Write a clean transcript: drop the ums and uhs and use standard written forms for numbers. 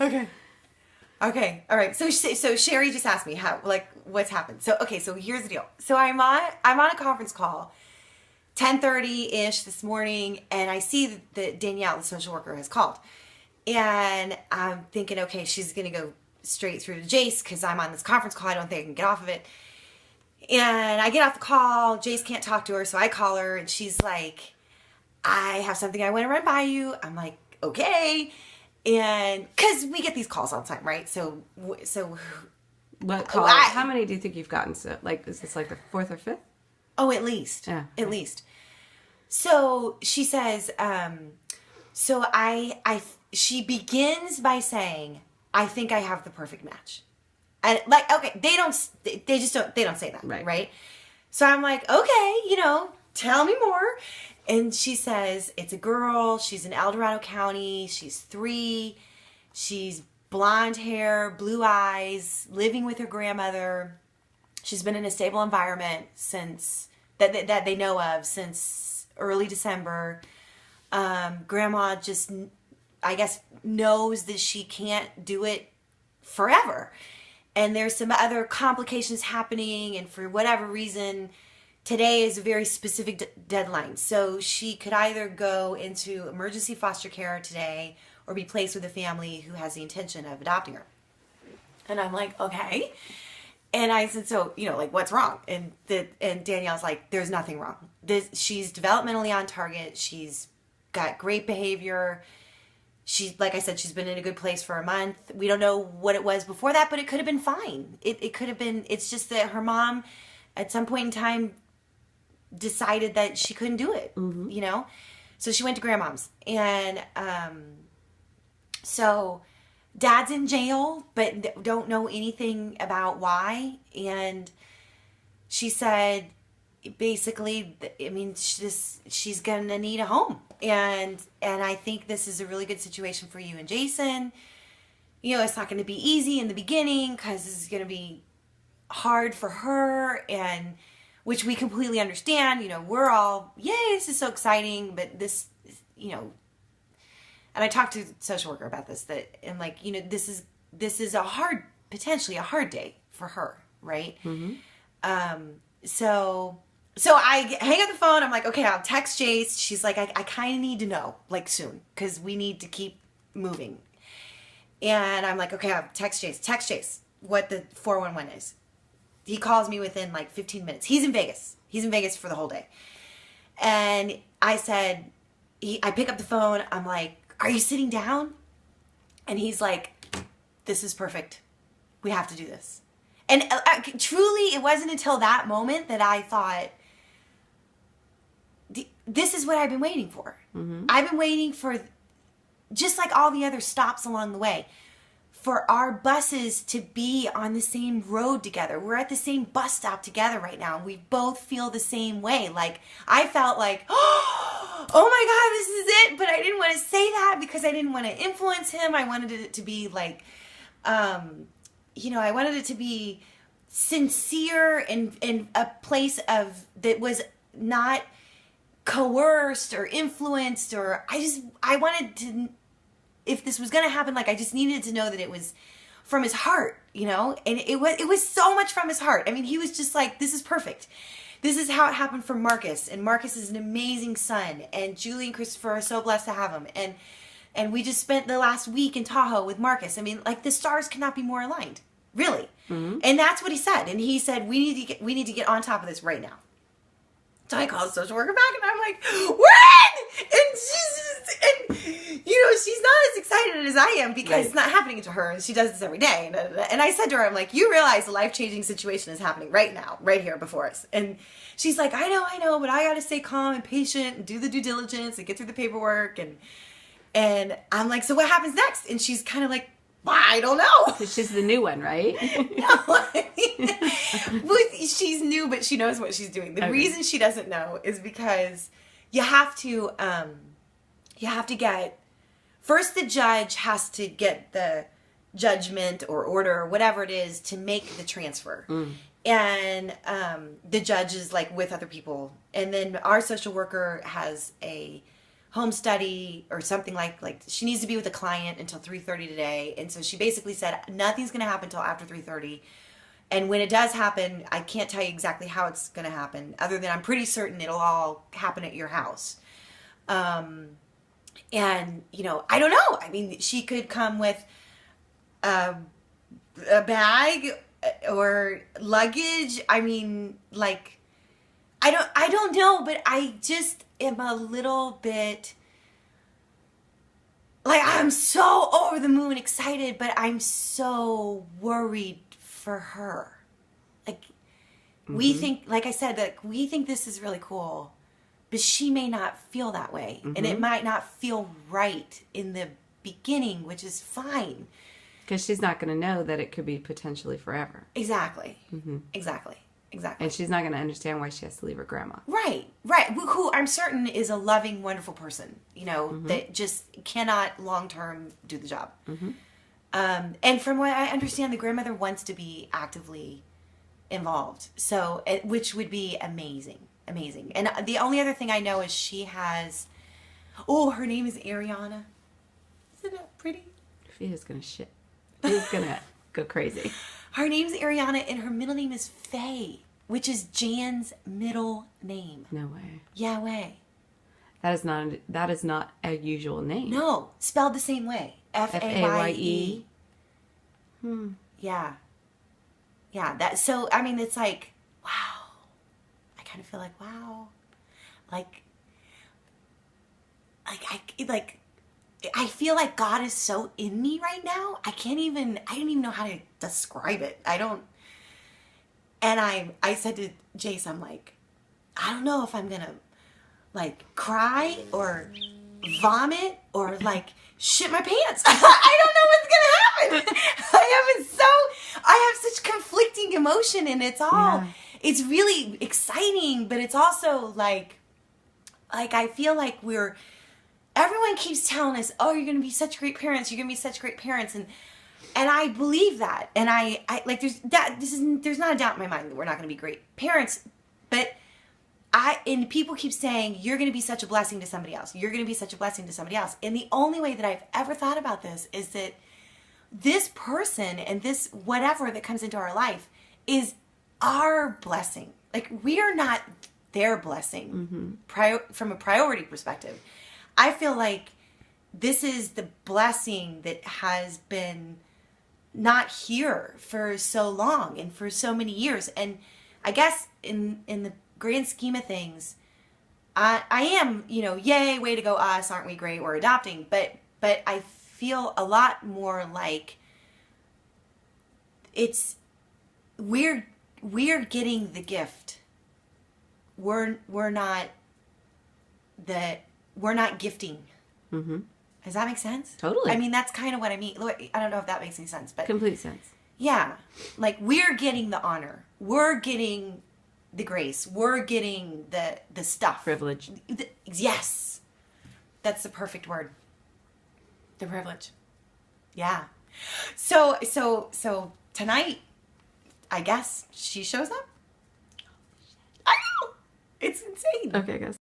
Okay. Okay. All right. So Sherry just asked me what's happened. So here's the deal. So I'm on a conference call, 10:30 ish this morning, and I see that Danielle, the social worker, has called, and I'm thinking, okay, she's gonna go straight through to Jace because I'm on this conference call. I don't think I can get off of it. And I get off the call. Jace can't talk to her, so I call her, and she's like, I have something I want to run by you. I'm like, okay. And because we get these calls all the time, right? So what call? How many do you think you've gotten? So, like, is this like the fourth or fifth? Oh, at least. Yeah. At least. So she says, she begins by saying, I think I have the perfect match. And like, okay, they don't say that, right? So I'm like, okay, tell me more. And she says, it's a girl. She's in El Dorado County. She's 3. She's blonde hair, blue eyes, living with her grandmother. She's been in a stable environment since that they know of since early December. Grandma just, I guess, knows that she can't do it forever. And there's some other complications happening. And for whatever reason, today is a very specific deadline. So she could either go into emergency foster care today or be placed with a family who has the intention of adopting her. And I'm like, okay. And I said, so, what's wrong? And Danielle's like, there's nothing wrong. She's developmentally on target. She's got great behavior. Like I said, she's been in a good place for a month. We don't know what it was before that, but it could have been fine. It could have been, it's just that her mom at some point in time decided that she couldn't do it, So she went to grandmom's. And so dad's in jail, but don't know anything about why. And she said, basically, she's going to need a home. And I think this is a really good situation for you and Jason. It's not going to be easy in the beginning because this is going to be hard for her, and which we completely understand. We're all, yay, this is so exciting, but this, and I talked to the social worker about this, and like, this is potentially a hard day for her, right? Mm-hmm. So I hang up the phone. I'm like, okay, I'll text Jace. She's like, I kind of need to know, like, soon, because we need to keep moving. And I'm like, okay, I'll text Jace what the 411 is. He calls me within like 15 minutes. He's in Vegas for the whole day. And I said, I pick up the phone. I'm like, are you sitting down? And he's like, this is perfect. We have to do this. And truly, it wasn't until that moment that I thought, this is what I've been waiting for. Mm-hmm. I've been waiting for, just like all the other stops along the way, for our buses to be on the same road together. We're at the same bus stop together right now. We both feel the same way. Like, I felt like, oh my God, this is it. But I didn't want to say that because I didn't want to influence him. I wanted it to be like, I wanted it to be sincere and a place of that was not coerced or influenced, or I wanted to, if this was going to happen, like, I just needed to know that it was from his heart, and it was so much from his heart. I mean, he was just like, this is perfect. This is how it happened for Marcus, and Marcus is an amazing son, and Julie and Christopher are so blessed to have him, and we just spent the last week in Tahoe with Marcus. I mean, like, the stars cannot be more aligned, really. Mm-hmm. And that's what he said. And he said, we need to get on top of this right now. So I called the social worker back, and I'm like, when? And she's not as excited as I am because It's not happening to her, and she does this every day. And I said to her, I'm like, you realize a life-changing situation is happening right now, right here before us. And she's like, I know, but I got to stay calm and patient and do the due diligence and get through the paperwork. And I'm like, so what happens next? And she's kind of like, I don't know. She's the new one, right? No, she's new, but she knows what she's doing. The reason she doesn't know is because you have to get, first the judge has to get the judgment or order or whatever it is to make the transfer. Mm. And the judge is like with other people. And then our social worker has a home study or something like she needs to be with a client until 3:30 today. And so she basically said nothing's going to happen until after 3:30. And when it does happen, I can't tell you exactly how it's going to happen, other than I'm pretty certain it'll all happen at your house. And, you know, I don't know. I mean, she could come with a bag or luggage. I mean, like, I don't know, but I just am a little bit, like, I'm so over the moon excited, but I'm so worried for her. Like, we think, like I said, that we think this is really cool, but she may not feel that way. And it might not feel right in the beginning, which is fine. Because she's not going to know that it could be potentially forever. Exactly. Exactly. And she's not going to understand why she has to leave her grandma. Right. Who I'm certain is a loving, wonderful person, you know, that just cannot long-term do the job. And from what I understand, the grandmother wants to be actively involved. So, which would be amazing. Amazing. And the only other thing I know is she has, her name is Ariana. Isn't that pretty? She is going to shit. She's going to go crazy. Her name's Ariana and her middle name is Faye, which is Jan's middle name. No way. Yeah, way. That is not a usual name. No, spelled the same way. Faye. Yeah. So I mean, it's like, wow. I kind of feel like, wow. I feel like God is so in me right now. I don't even know how to describe it. And I said to Jace, I'm like, I don't know if I'm going to like cry or vomit or like shit my pants. I don't know what's going to happen. I have such conflicting emotion, and it's really exciting, but it's also like I feel like everyone keeps telling us, oh, you're going to be such great parents. You're going to be such great parents. And I believe that. And I like, there's not a doubt in my mind that we're not going to be great parents, but and people keep saying, you're going to be such a blessing to somebody else. You're going to be such a blessing to somebody else. And the only way that I've ever thought about this is that this person and this whatever that comes into our life is our blessing. Like, we are not their blessing from a priority perspective. I feel like this is the blessing that has been not here for so long and for so many years. And I guess in the grand scheme of things, I am, you know, yay, way to go us, aren't we great, we're adopting. But I feel a lot more like we're getting the gift. We're not gifting. Does that make sense? Totally. I mean, that's kind of what I mean. I don't know if that makes any sense, but complete sense. Yeah, like, we're getting the honor. We're getting the grace. We're getting the stuff. Privilege. Yes, that's the perfect word. The privilege. Yeah. So tonight, I guess she shows up. I know. It's insane. Okay, guys.